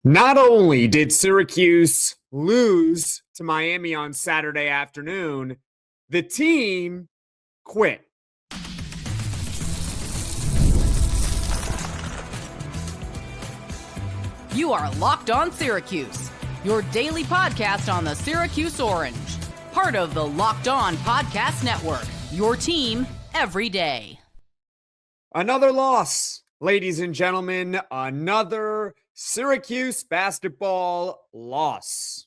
Not only did Syracuse lose to Miami on Saturday afternoon, the team quit. You are Locked On Syracuse, your daily podcast on the Syracuse Orange, part of the Locked On Podcast Network, your team every day. Another loss, ladies and gentlemen, another Syracuse basketball loss.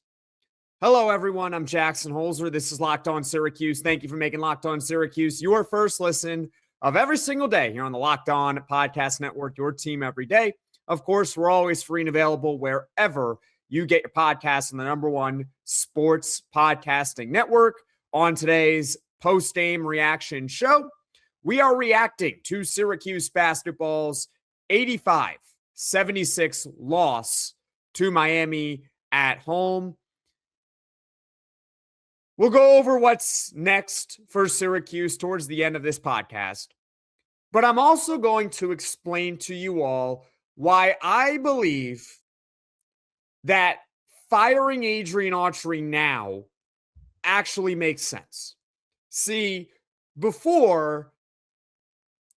Hello, everyone. I'm Jackson Holzer. This is Locked On Syracuse. Thank you for making Locked On Syracuse your first listen of every single day here on the Locked On Podcast Network, your team every day. Of course, we're always free and available wherever you get your podcasts on the number one sports podcasting network. On today's post-game reaction show, we are reacting to Syracuse basketball's 85-76 loss to Miami at home. We'll go over what's next for Syracuse towards the end of this podcast, but I'm also going to explain to you all why I believe that firing Adrian Autry now actually makes sense. See, before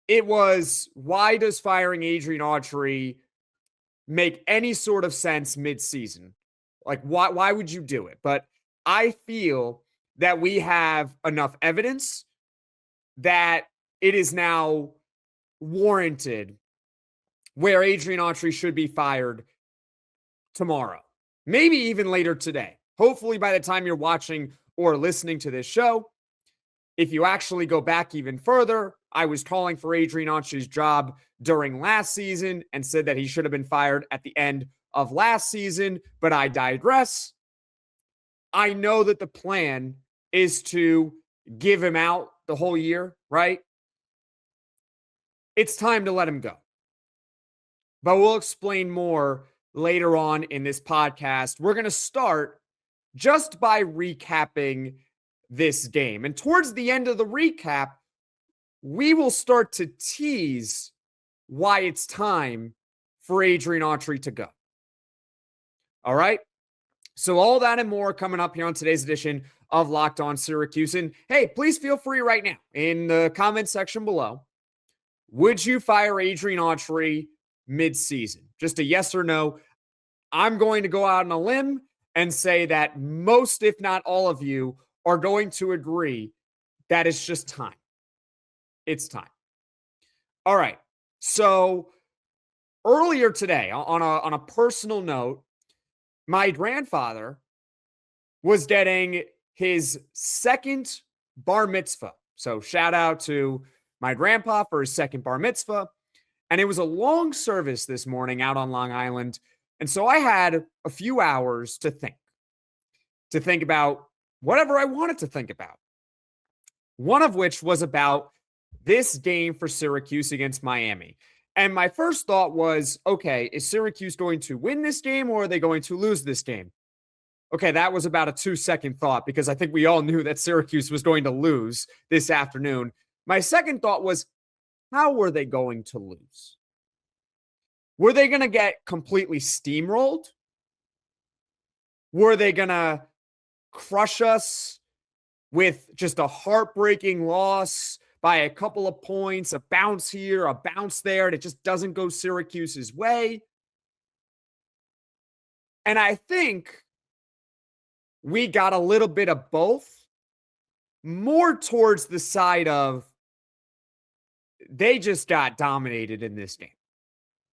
it was, why does firing Adrian Autry make any sort of sense mid-season? Like, why would you do it? But I feel that we have enough evidence that it is now warranted where Adrian Autry should be fired tomorrow, maybe even later today. Hopefully by the time you're watching or listening to this show, if you actually go back even further, I was calling for Adrian Autry's job during last season and said that he should have been fired at the end of last season, but I digress. I know that the plan is to give him out the whole year, right? It's time to let him go. But we'll explain more later on in this podcast. We're going to start just by recapping this game. And towards the end of the recap, we will start to tease why it's time for Adrian Autry to go. All right? So all that and more coming up here on today's edition of Locked On Syracuse. And hey, please feel free right now in the comment section below. Would you fire Adrian Autry mid-season? Just a yes or no. I'm going to go out on a limb and say that most, if not all of you, are going to agree that it's just time. It's time. All right. So earlier today, on a personal note, my grandfather was getting his second bar mitzvah. So shout out to my grandpa for his second bar mitzvah. And it was a long service this morning out on Long Island. And so I had a few hours to think about whatever I wanted to think about. One of which was about this game for Syracuse against Miami. And my first thought was, okay, is Syracuse going to win this game or are they going to lose this game? Okay, that was about a 2-second thought because I think we all knew that Syracuse was going to lose this afternoon. My second thought was, how were they going to lose? Were they going to get completely steamrolled? Were they going to crush us with just a heartbreaking loss by a couple of points, a bounce here, a bounce there, and it just doesn't go Syracuse's way? And I think we got a little bit of both, more towards the side of they just got dominated in this game.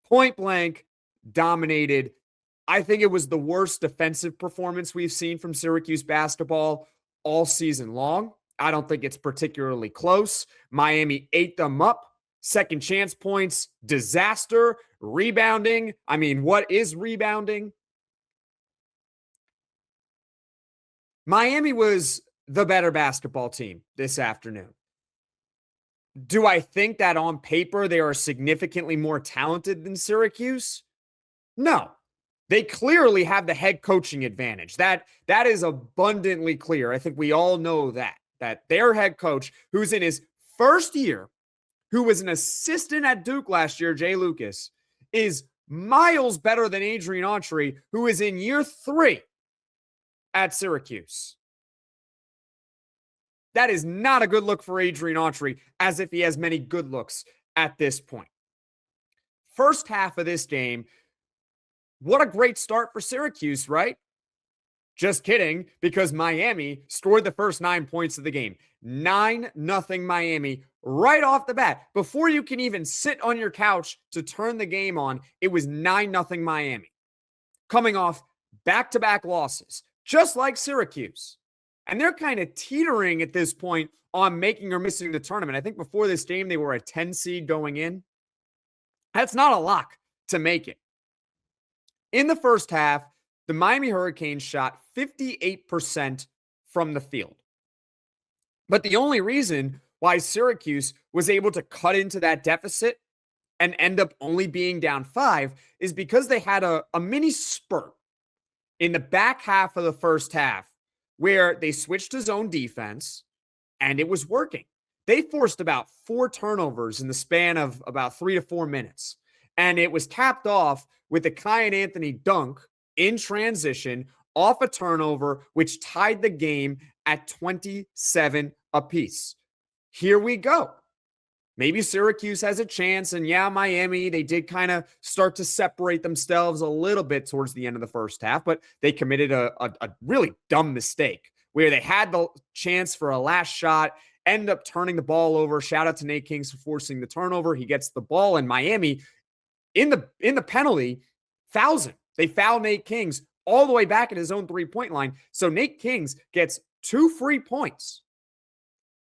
Point blank, dominated. I think it was the worst defensive performance we've seen from Syracuse basketball all season long. I don't think it's particularly close. Miami ate them up. Second chance points, disaster. Rebounding. I mean, what is rebounding? Miami was the better basketball team this afternoon. Do I think that on paper they are significantly more talented than Syracuse? No. They clearly have the head coaching advantage. That is abundantly clear. I think we all know that their head coach, who's in his first year, who was an assistant at Duke last year, Jay Lucas, is miles better than Adrian Autry, who is in year 3 at Syracuse. That is not a good look for Adrian Autry, as if he has many good looks at this point. First half of this game, what a great start for Syracuse, right? Just kidding, because Miami scored the first 9 points of the game. 9-0 Miami right off the bat. Before you can even sit on your couch to turn the game on, it was 9-0 Miami. Coming off back-to-back losses, just like Syracuse. And they're kind of teetering at this point on making or missing the tournament. I think before this game, they were a 10 seed going in. That's not a lock to make it. In the first half, the Miami Hurricanes shot 58% from the field. But the only reason why Syracuse was able to cut into that deficit and end up only being down 5 is because they had a mini spurt in the back half of the first half where they switched to zone defense and it was working. They forced about 4 turnovers in the span of about 3 to 4 minutes. And it was capped off with a Kyan Anthony dunk in transition off a turnover, which tied the game at 27 apiece. Here we go. Maybe Syracuse has a chance. And yeah, Miami, they did kind of start to separate themselves a little bit towards the end of the first half, but they committed a really dumb mistake where they had the chance for a last shot, end up turning the ball over. Shout out to Nate Kings for forcing the turnover. He gets the ball, and Miami in the penalty fouls him. They foul Nate Kings all the way back at his own 3-point line. So Nate Kings gets 2 free points.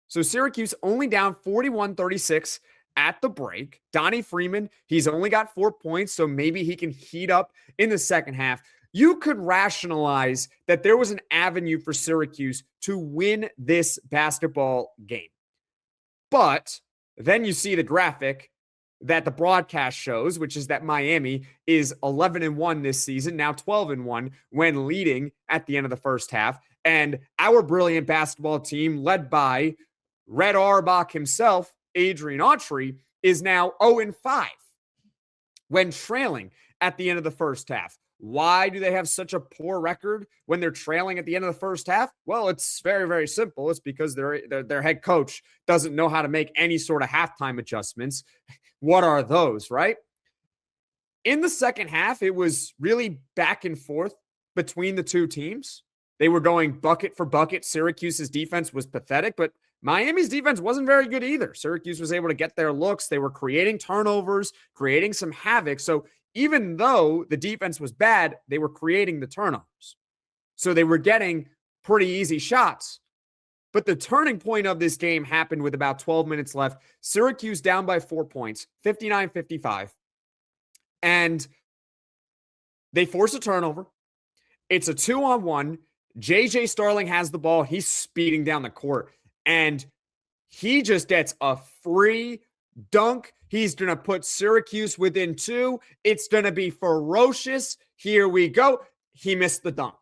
So Syracuse only down 41-36 at the break. Donnie Freeman, he's only got 4 points, so maybe he can heat up in the second half. You could rationalize that there was an avenue for Syracuse to win this basketball game. But then you see the graphic that the broadcast shows, which is that Miami is 11-1 this season, now 12-1 when leading at the end of the first half. And our brilliant basketball team, led by Red Auerbach himself, Adrian Autry, is now 0-5 when trailing at the end of the first half. Why do they have such a poor record when they're trailing at the end of the first half? Well, it's very, very simple. It's because their head coach doesn't know how to make any sort of halftime adjustments. What are those, right? In the second half, it was really back and forth between the two teams. They were going bucket for bucket. Syracuse's defense was pathetic, but Miami's defense wasn't very good either. Syracuse was able to get their looks. They were creating turnovers, creating some havoc. So even though the defense was bad, they were creating the turnovers. So they were getting pretty easy shots. But the turning point of this game happened with about 12 minutes left. Syracuse down by 4 points, 59-55. And they force a turnover. It's a 2-on-1. JJ Starling has the ball. He's speeding down the court. And he just gets a free dunk. He's going to put Syracuse within 2. It's going to be ferocious. Here we go. He missed the dunk.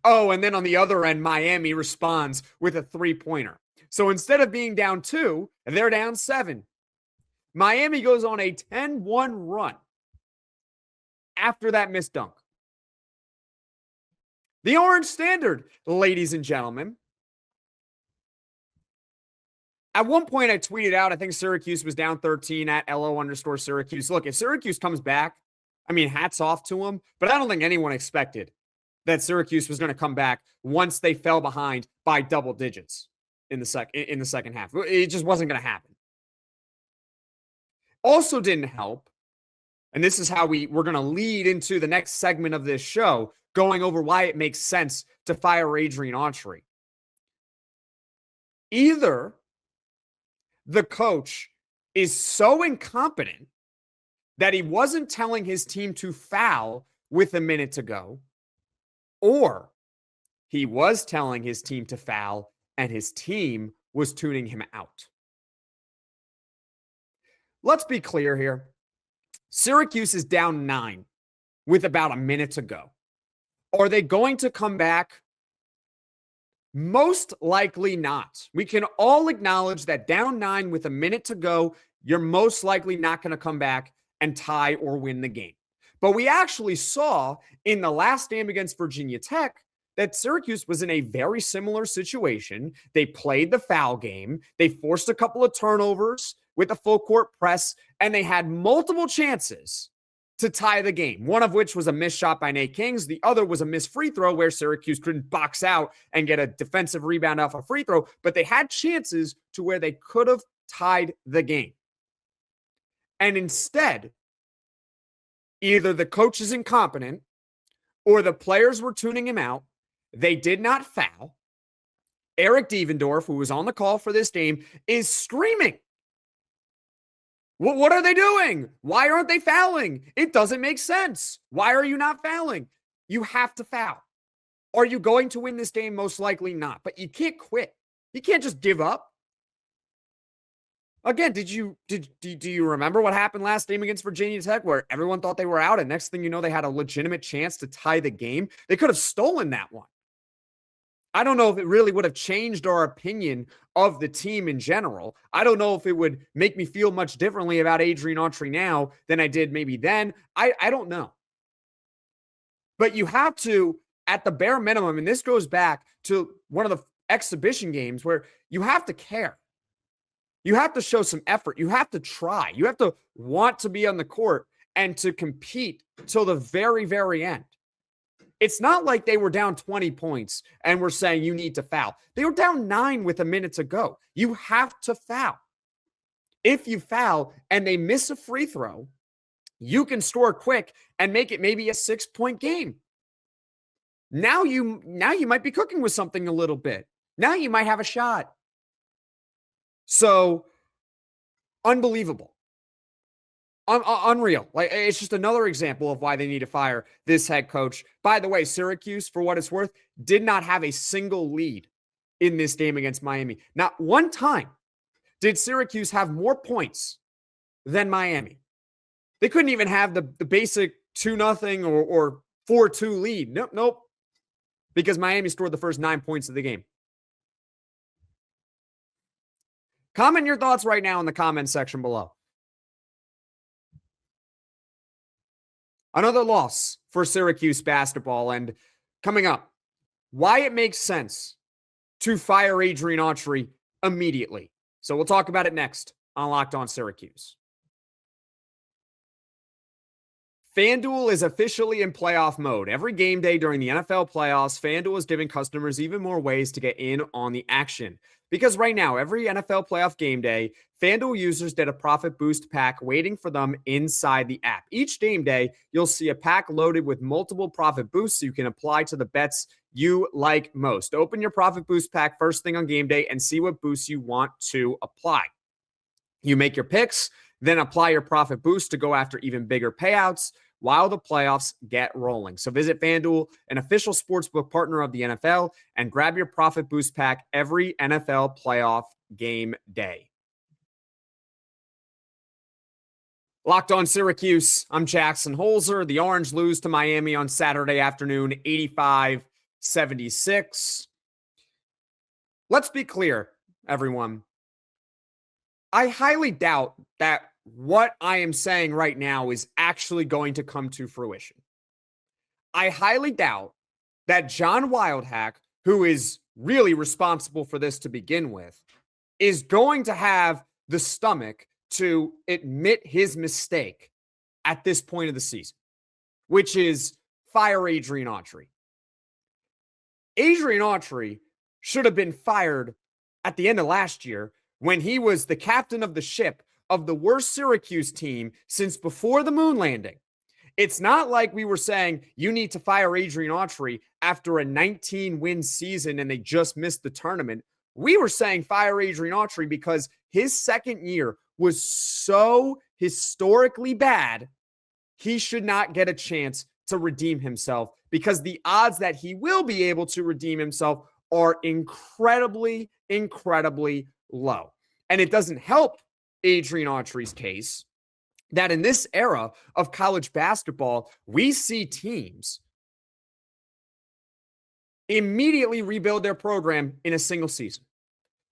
Oh, and then on the other end, Miami responds with a 3-pointer. So instead of being down 2, they're down 7. Miami goes on a 10-1 run after that missed dunk. The Orange Standard, ladies and gentlemen. At one point, I tweeted out, I think Syracuse was down 13 at LO_Syracuse. Look, if Syracuse comes back, I mean, hats off to them, but I don't think anyone expected that Syracuse was going to come back once they fell behind by double digits in the second half. It just wasn't going to happen. Also didn't help, and this is how we're going to lead into the next segment of this show, going over why it makes sense to fire Adrian Autry. Either the coach is so incompetent that he wasn't telling his team to foul with a minute to go, or he was telling his team to foul and his team was tuning him out. Let's be clear here. Syracuse is down 9 with about a minute to go. Are they going to come back Most likely not. We can all acknowledge that down 9 with a minute to go, you're most likely not going to come back and tie or win the game. But we actually saw in the last game against Virginia Tech that Syracuse was in a very similar situation. They played the foul game. They forced a couple of turnovers with a full court press, and they had multiple chances to tie the game, one of which was a missed shot by Nate Kings. The other was a missed free throw where Syracuse couldn't box out and get a defensive rebound off a free throw, but they had chances to where they could have tied the game. And instead, either the coach is incompetent or the players were tuning him out. They did not foul. Eric Devendorf, who was on the call for this game, is screaming. What are they doing? Why aren't they fouling? It doesn't make sense. Why are you not fouling? You have to foul. Are you going to win this game? Most likely not. But you can't quit. You can't just give up. Again, do you remember what happened last game against Virginia Tech where everyone thought they were out and next thing you know, they had a legitimate chance to tie the game? They could have stolen that one. I don't know if it really would have changed our opinion of the team in general. I don't know if it would make me feel much differently about Adrian Autry now than I did maybe then. I don't know. But you have to, at the bare minimum, and this goes back to one of the exhibition games where you have to care. You have to show some effort. You have to try. You have to want to be on the court and to compete till the very, very end. It's not like they were down 20 points and we're saying you need to foul. They were down 9 with a minute to go. You have to foul. If you foul and they miss a free throw, you can score quick and make it maybe a 6-point game. Now you might be cooking with something a little bit. Now you might have a shot. So, unbelievable. Unreal. Like, it's just another example of why they need to fire this head coach. By the way, Syracuse, for what it's worth, did not have a single lead in this game against Miami. Not one time did Syracuse have more points than Miami. They couldn't even have the basic 2-0 or 4-2 lead. Nope. Because Miami scored the first 9 points of the game. Comment your thoughts right now in the comment section below. Another loss for Syracuse basketball. And coming up, why it makes sense to fire Adrian Autry immediately. So we'll talk about it next on Locked On Syracuse. FanDuel is officially in playoff mode. Every game day during the NFL playoffs, FanDuel is giving customers even more ways to get in on the action. Because right now, every NFL playoff game day, FanDuel users get a profit boost pack waiting for them inside the app. Each game day, you'll see a pack loaded with multiple profit boosts you can apply to the bets you like most. Open your profit boost pack first thing on game day and see what boosts you want to apply. You make your picks, then apply your profit boost to go after even bigger payouts while the playoffs get rolling. So visit FanDuel, an official sportsbook partner of the NFL, and grab your profit boost pack every NFL playoff game day. Locked On Syracuse, I'm Jackson Holzer. The Orange lose to Miami on Saturday afternoon, 85-76. Let's be clear, everyone. I highly doubt that what I am saying right now is actually going to come to fruition. I highly doubt that John Wildhack, who is really responsible for this to begin with, is going to have the stomach to admit his mistake at this point of the season, which is fire Adrian Autry. Adrian Autry should have been fired at the end of last year when he was the captain of the ship of the worst Syracuse team since before the moon landing. It's not like we were saying you need to fire Adrian Autry after a 19-win season and they just missed the tournament. We were saying fire Adrian Autry because his second year was so historically bad, he should not get a chance to redeem himself because the odds that he will be able to redeem himself are incredibly, incredibly low. And it doesn't help Adrian Autry's case that in this era of college basketball, we see teams immediately rebuild their program in a single season.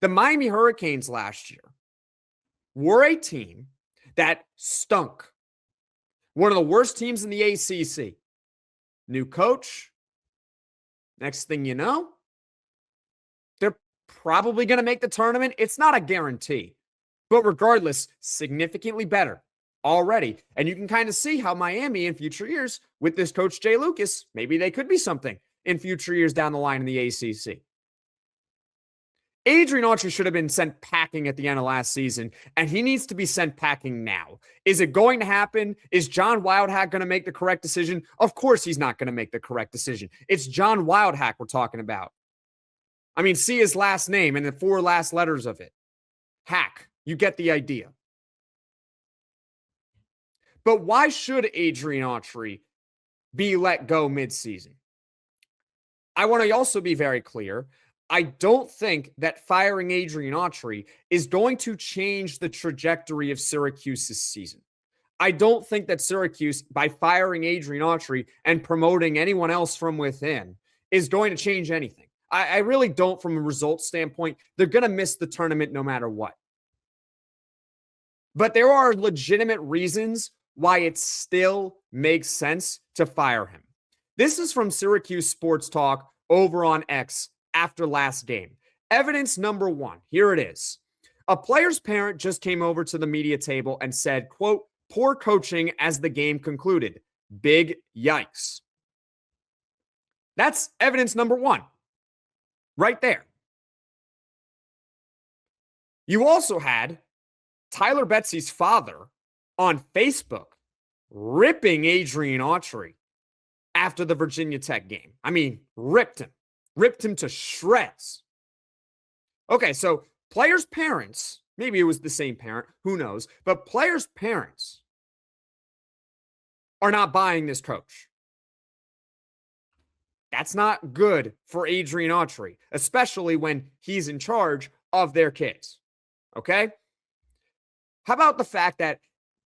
The Miami Hurricanes last year were a team that stunk. One of the worst teams in the ACC. New coach. Next thing you know, they're probably going to make the tournament. It's not a guarantee, but regardless, significantly better already. And you can kind of see how Miami in future years with this coach, Jay Lucas, maybe they could be something in future years down the line in the ACC. Adrian Autry should have been sent packing at the end of last season, and he needs to be sent packing now. Is it going to happen? Is John Wildhack going to make the correct decision? Of course he's not going to make the correct decision. It's John Wildhack we're talking about. I mean, see his last name and the 4 last letters of it. Hack. You get the idea. But why should Adrian Autry be let go midseason? I want to also be very clear. I don't think that firing Adrian Autry is going to change the trajectory of Syracuse's season. I don't think that Syracuse, by firing Adrian Autry and promoting anyone else from within, is going to change anything. I really don't from a results standpoint. They're going to miss the tournament no matter what. But there are legitimate reasons why it still makes sense to fire him. This is from Syracuse Sports Talk over on X after last game. Evidence number 1. Here it is. A player's parent just came over to the media table and said, quote, poor coaching as the game concluded. Big yikes. That's evidence number 1. Right there. You also had Tyler Betsy's father on Facebook ripping Adrian Autry after the Virginia Tech game. I mean, ripped him to shreds. Okay, so players' parents, maybe it was the same parent, who knows, but players' parents are not buying this coach. That's not good for Adrian Autry, especially when he's in charge of their kids. Okay? How about the fact that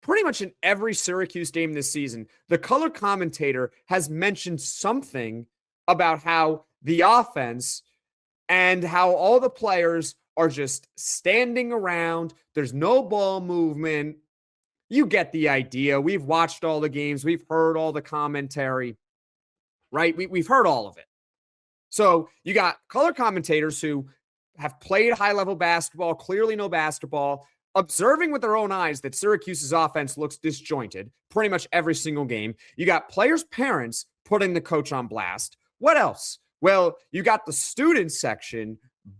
pretty much in every Syracuse game this season, the color commentator has mentioned something about how the offense and how all the players are just standing around. There's no ball movement. You get the idea. We've watched all the games. We've heard all the commentary, right? We've heard all of it. So you got color commentators who have played high-level basketball, clearly know basketball, observing with their own eyes that Syracuse's offense looks disjointed pretty much every single game. You got players' parents putting the coach on blast. What else? Well, you got the student section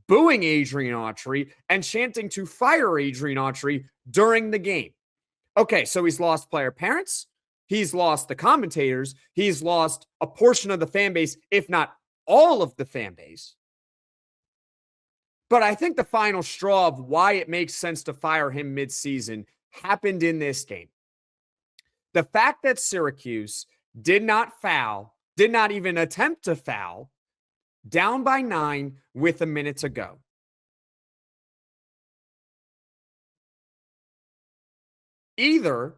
booing Adrian Autry and chanting to fire Adrian Autry during the game. Okay, so he's lost player parents. He's lost the commentators. He's lost a portion of the fan base, if not all of the fan base. But I think the final straw of why it makes sense to fire him midseason happened in this game. The fact that Syracuse did not even attempt to foul, down by 9 with a minute to go. Either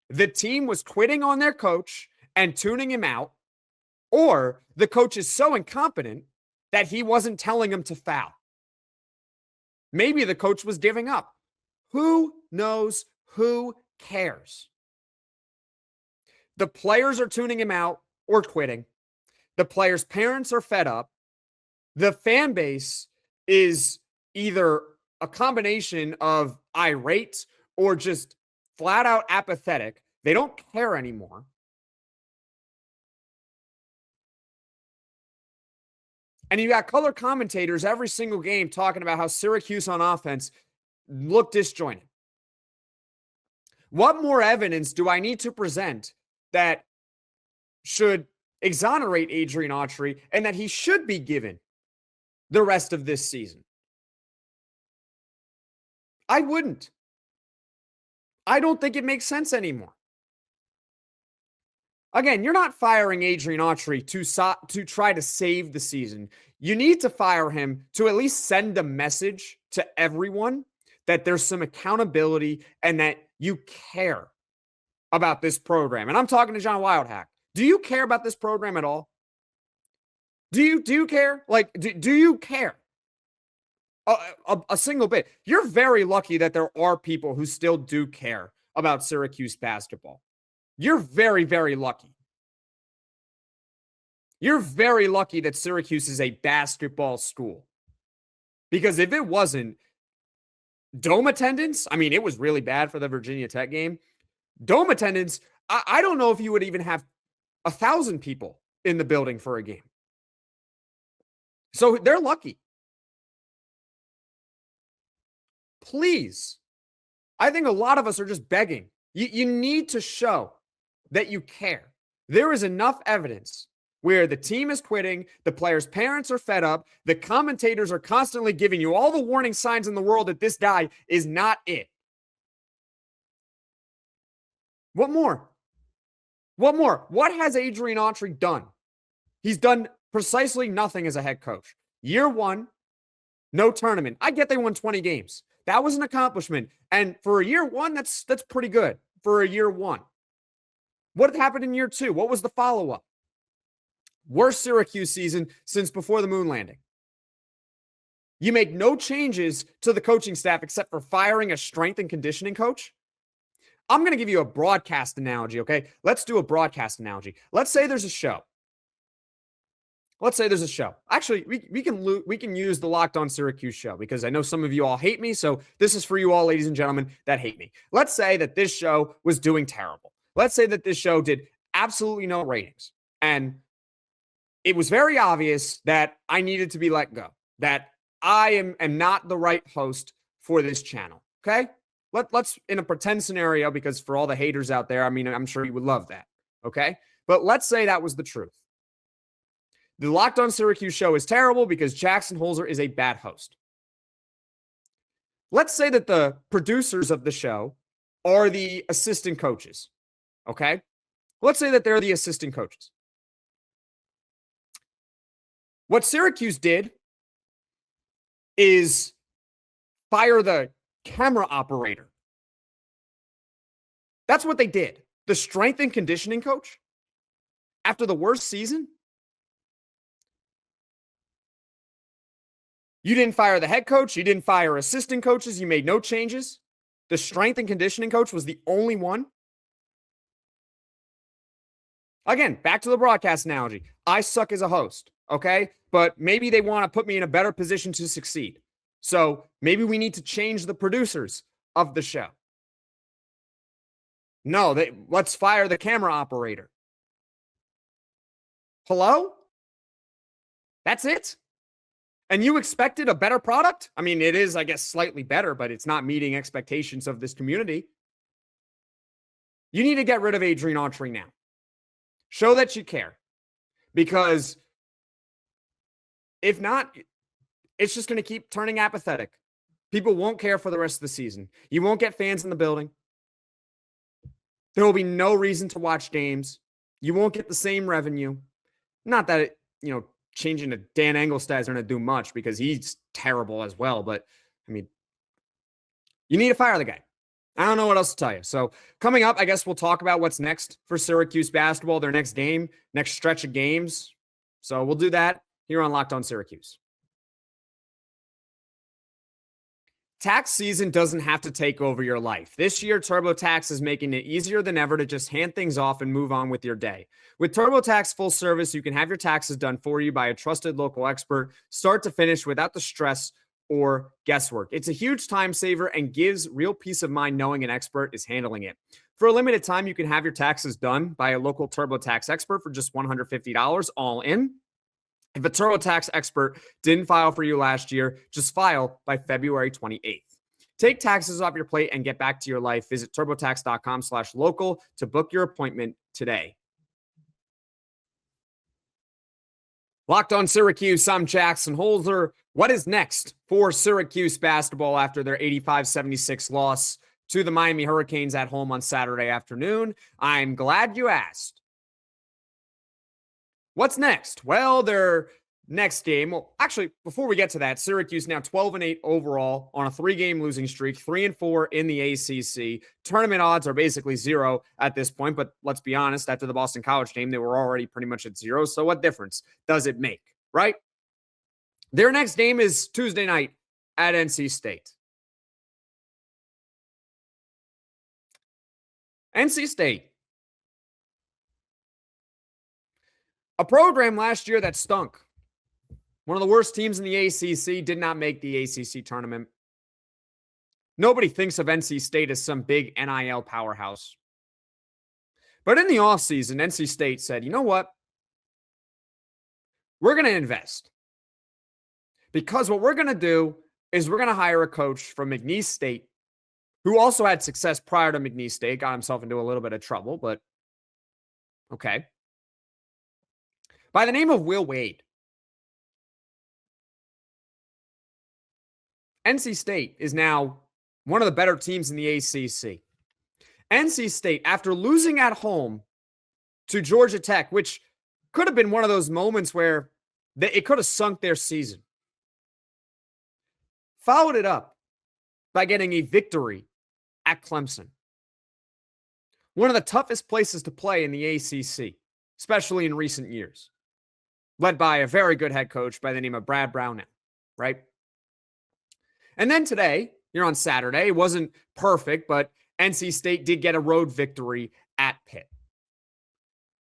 the team was quitting on their coach and tuning him out, or the coach is so incompetent that he wasn't telling him to foul. Maybe the coach was giving up. Who knows? Who cares? The players are tuning him out or quitting. The players' parents are fed up. The fan base is either a combination of irate or just flat out apathetic. They don't care anymore. And you got color commentators every single game talking about how Syracuse on offense looked disjointed. What more evidence do I need to present that should exonerate Adrian Autry and that he should be given the rest of this season? I wouldn't. I don't think it makes sense anymore. Again, you're not firing Adrian Autry to try to save the season. You need to fire him to at least send a message to everyone that there's some accountability and that you care about this program. And I'm talking to John Wildhack. Do you care about this program at all? Do you care? Like, do you care? A single bit. You're very lucky that there are people who still do care about Syracuse basketball. You're very, very lucky. You're very lucky that Syracuse is a basketball school. Because if it wasn't, dome attendance, I mean, it was really bad for the Virginia Tech game. Dome attendance, I don't know if you would even have 1,000 people in the building for a game. So they're lucky. Please. I think a lot of us are just begging. You need to show that you care. There is enough evidence where the team is quitting, the players' parents are fed up, the commentators are constantly giving you all the warning signs in the world that this guy is not it. What more? What more? What has Adrian Autry done? He's done precisely nothing as a head coach. Year one, no tournament. I get they won 20 games. That was an accomplishment. And for a year one, that's pretty good for a year one. What happened in year two? What was the follow-up? Worst Syracuse season since before the moon landing. You make no changes to the coaching staff except for firing a strength and conditioning coach. I'm going to give you a broadcast analogy, okay? Let's do a broadcast analogy. Let's say there's a show. Actually, we can use the Locked On Syracuse show because I know some of you all hate me. So this is for you all, ladies and gentlemen, that hate me. Let's say that this show was doing terrible. Let's say that this show did absolutely no ratings. And it was very obvious that I needed to be let go, that I am not the right host for this channel, okay? Let's, in a pretend scenario, because for all the haters out there, I mean, I'm sure you would love that, okay? But let's say that was the truth. The Locked On Syracuse show is terrible because Jackson Holzer is a bad host. Let's say that the producers of the show are the assistant coaches, okay? Let's say that they're the assistant coaches. What Syracuse did is fire the camera operator. That's what they did. The strength and conditioning coach, after the worst season, you didn't fire the head coach. You didn't fire assistant coaches. You made no changes. The strength and conditioning coach was the only one. Again, back to the broadcast analogy. I suck as a host, okay? But maybe they want to put me in a better position to succeed. So maybe we need to change the producers of the show. No, let's fire the camera operator. Hello? That's it? And you expected a better product? I mean, it is, I guess, slightly better, but it's not meeting expectations of this community. You need to get rid of Adrian Autry now. Show that you care. Because if not, it's just going to keep turning apathetic. People won't care for the rest of the season. You won't get fans in the building. There will be no reason to watch games. You won't get the same revenue. Not that it, changing to Dan Engelstad is going to do much because he's terrible as well. But, I mean, you need to fire the guy. I don't know what else to tell you. So coming up, I guess we'll talk about what's next for Syracuse basketball, their next game, next stretch of games. So we'll do that here on Locked On Syracuse. Tax season doesn't have to take over your life. This year, TurboTax is making it easier than ever to just hand things off and move on with your day. With TurboTax full service, you can have your taxes done for you by a trusted local expert, start to finish without the stress or guesswork. It's a huge time saver and gives real peace of mind knowing an expert is handling it. For a limited time, you can have your taxes done by a local TurboTax expert for just $150 all in. If a TurboTax expert didn't file for you last year, just file by February 28th. Take taxes off your plate and get back to your life. Visit TurboTax.com/local to book your appointment today. Locked On Syracuse, I'm Jackson Holzer. What is next for Syracuse basketball after their 85-76 loss to the Miami Hurricanes at home on Saturday afternoon? I'm glad you asked. What's next? Well, their next game. Well, actually, before we get to that, Syracuse now 12-8 overall on a 3-game losing streak, 3-4 in the ACC. Tournament odds are basically 0 at this point, but let's be honest, after the Boston College game, they were already pretty much at 0. So what difference does it make? right? Their next game is Tuesday night at NC State. NC State, a program last year that stunk. One of the worst teams in the ACC, did not make the ACC tournament. Nobody thinks of NC State as some big NIL powerhouse. But in the offseason, NC State said, you know what? We're going to invest. Because what we're going to do is we're going to hire a coach from McNeese State who also had success prior to McNeese State, got himself into a little bit of trouble, but okay. By the name of Will Wade. NC State is now one of the better teams in the ACC. NC State, after losing at home to Georgia Tech, which could have been one of those moments where it could have sunk their season, followed it up by getting a victory at Clemson. One of the toughest places to play in the ACC, especially in recent years, led by a very good head coach by the name of Brad Brownell, right? And then today, here on Saturday, it wasn't perfect, but NC State did get a road victory at Pitt.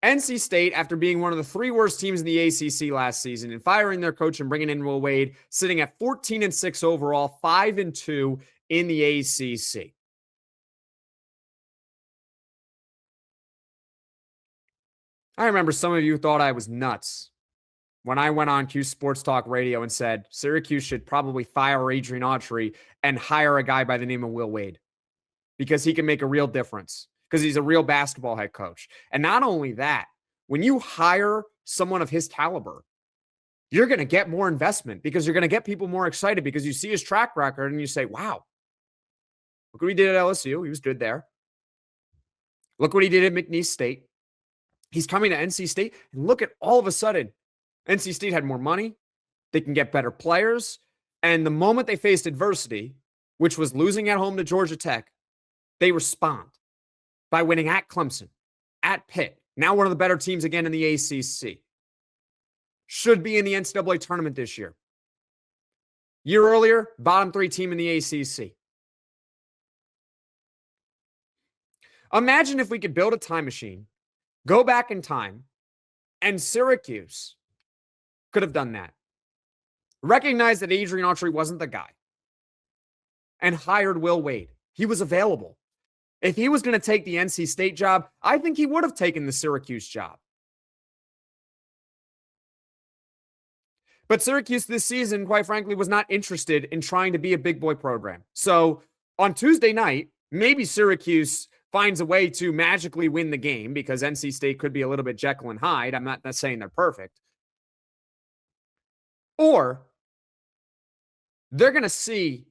NC State, after being one of the three worst teams in the ACC last season and firing their coach and bringing in Will Wade, sitting at 14-6 overall, 5-2 in the ACC. I remember some of you thought I was nuts when I went on Q Sports Talk Radio and said Syracuse should probably fire Adrian Autry and hire a guy by the name of Will Wade because he can make a real difference, because he's a real basketball head coach. And not only that, when you hire someone of his caliber, you're going to get more investment because you're going to get people more excited because you see his track record and you say, wow, look what he did at LSU. He was good there. Look what he did at McNeese State. He's coming to NC State, and look at all of a sudden, NC State had more money. They can get better players. And the moment they faced adversity, which was losing at home to Georgia Tech, they respond by winning at Clemson, at Pitt, now one of the better teams again in the ACC. Should be in the NCAA tournament this year. Year earlier, bottom three team in the ACC. Imagine if we could build a time machine, go back in time, and Syracuse could have done that. Recognize that Adrian Autry wasn't the guy and hired Will Wade. He was available. If he was going to take the NC State job, I think he would have taken the Syracuse job. But Syracuse this season, quite frankly, was not interested in trying to be a big boy program. So on Tuesday night, maybe Syracuse finds a way to magically win the game because NC State could be a little bit Jekyll and Hyde. I'm not saying they're perfect. Or they're going to see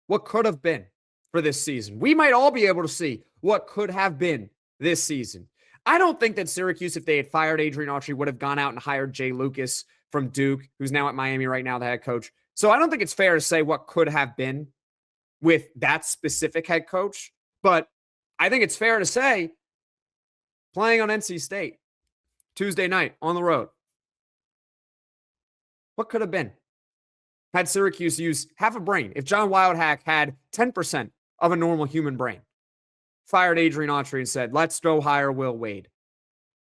what could have been for this season. We might all be able to see what could have been this season. I don't think that Syracuse, if they had fired Adrian Autry, would have gone out and hired Jay Lucas from Duke, who's now at Miami right now, the head coach. So I don't think it's fair to say what could have been with that specific head coach. But I think it's fair to say playing on NC State Tuesday night on the road. What could have been? Had Syracuse used half a brain, if John Wildhack had 10% of a normal human brain, fired Adrian Autry and said, let's go hire Will Wade.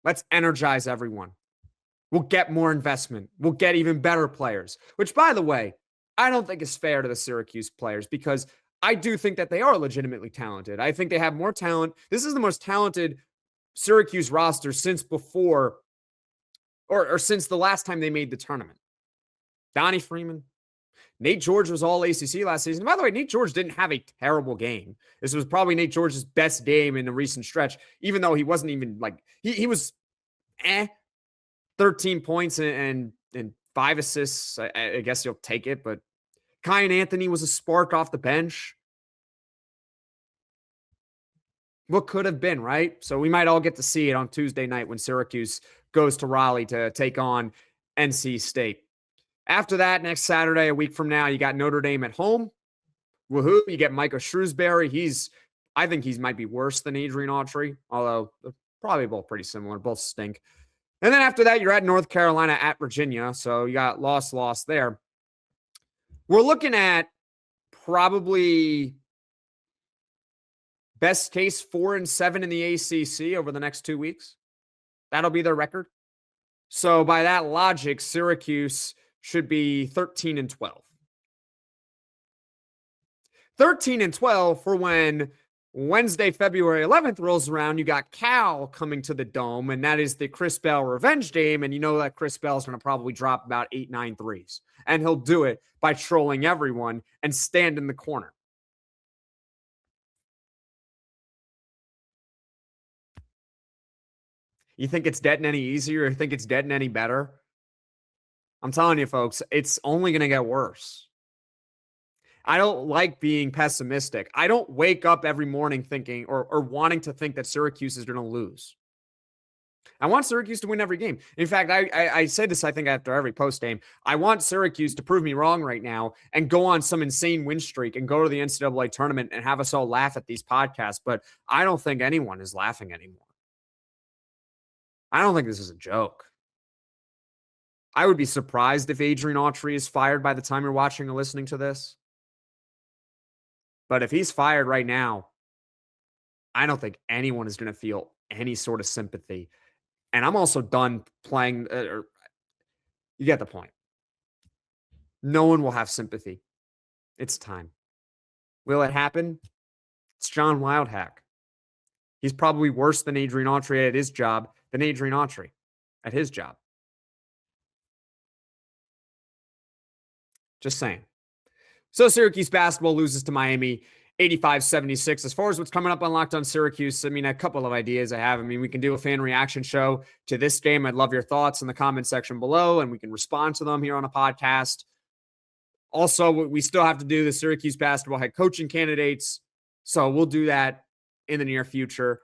Let's energize everyone. We'll get more investment. We'll get even better players, which, by the way, I don't think is fair to the Syracuse players because I do think that they are legitimately talented. I think they have more talent. This is the most talented Syracuse roster since before or since the last time they made the tournament. Donnie Freeman. Nate George was all ACC last season. By the way, Nate George didn't have a terrible game. This was probably Nate George's best game in the recent stretch, even though he wasn't even like, he was 13 points and 5 assists. I guess you'll take it, but Kyan Anthony was a spark off the bench. What could have been, right? So we might all get to see it on Tuesday night when Syracuse goes to Raleigh to take on NC State. After that, next Saturday, a week from now, you got Notre Dame at home. Woohoo. You get Micah Shrewsbury. I think he might be worse than Adrian Autry, although they're probably both pretty similar. Both stink. And then after that, you're at North Carolina, at Virginia. So you got loss there. We're looking at probably best case 4-7 in the ACC over the next 2 weeks. That'll be their record. So by that logic, Syracuse should be 13-12. 13-12 for when Wednesday, February 11th rolls around. You got Cal coming to the Dome, and that is the Chris Bell revenge game. And you know that Chris Bell is going to probably drop about 8-9 threes. And he'll do it by trolling everyone and stand in the corner. You think it's getting any easier? You think it's getting any better? I'm telling you, folks, it's only going to get worse. I don't like being pessimistic. I don't wake up every morning thinking or wanting to think that Syracuse is going to lose. I want Syracuse to win every game. In fact, I say this, I think, after every post game. I want Syracuse to prove me wrong right now and go on some insane win streak and go to the NCAA tournament and have us all laugh at these podcasts. But I don't think anyone is laughing anymore. I don't think this is a joke. I would be surprised if Adrian Autry is fired by the time you're watching or listening to this. But if he's fired right now, I don't think anyone is going to feel any sort of sympathy. And I'm also done playing. You get the point. No one will have sympathy. It's time. Will it happen? It's John Wildhack. He's probably worse than Adrian Autry at his job than Adrian Autry at his job. Just saying. So Syracuse basketball loses to Miami 85-76. As far as what's coming up on Locked On Syracuse, I mean, a couple of ideas I have. I mean, we can do a fan reaction show to this game. I'd love your thoughts in the comment section below, and we can respond to them here on a podcast. Also, we still have to do the Syracuse basketball head coaching candidates. So we'll do that in the near future.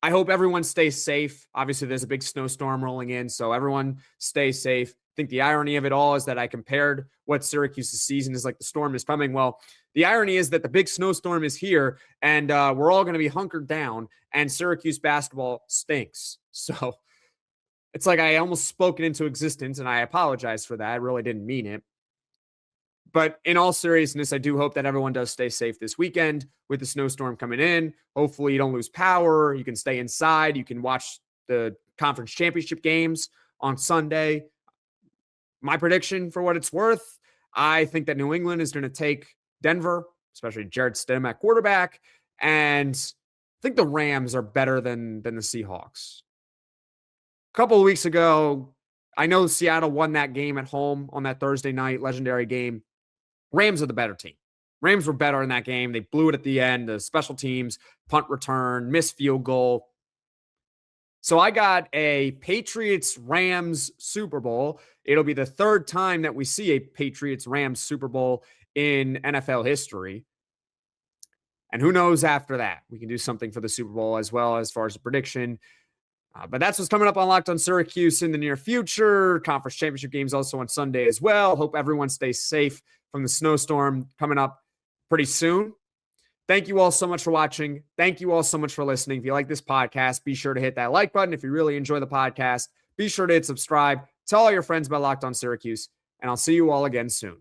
I hope everyone stays safe. Obviously, there's a big snowstorm rolling in, so everyone stay safe. I think the irony of it all is that I compared what Syracuse's season is like. The storm is coming. Well, the irony is that the big snowstorm is here, and we're all going to be hunkered down, and Syracuse basketball stinks. So it's like I almost spoke it into existence, and I apologize for that. I really didn't mean it. But in all seriousness, I do hope that everyone does stay safe this weekend with the snowstorm coming in. Hopefully you don't lose power. You can stay inside. You can watch the conference championship games on Sunday. My prediction, for what it's worth, I think that New England is going to take Denver, especially Jared Stidham at quarterback. And I think the Rams are better than the Seahawks. A couple of weeks ago, I know Seattle won that game at home on that Thursday night legendary game. Rams are the better team. Rams were better in that game. They blew it at the end. The special teams, punt return, missed field goal. So I got a Patriots-Rams Super Bowl. It'll be the third time that we see a Patriots-Rams Super Bowl in NFL history. And who knows after that? We can do something for the Super Bowl as well as far as a prediction. But that's what's coming up on Locked on Syracuse in the near future. Conference championship games also on Sunday as well. Hope everyone stays safe from the snowstorm coming up pretty soon. Thank you all so much for watching. Thank you all so much for listening. If you like this podcast, be sure to hit that like button. If you really enjoy the podcast, be sure to hit subscribe. Tell all your friends about Locked on Syracuse, and I'll see you all again soon.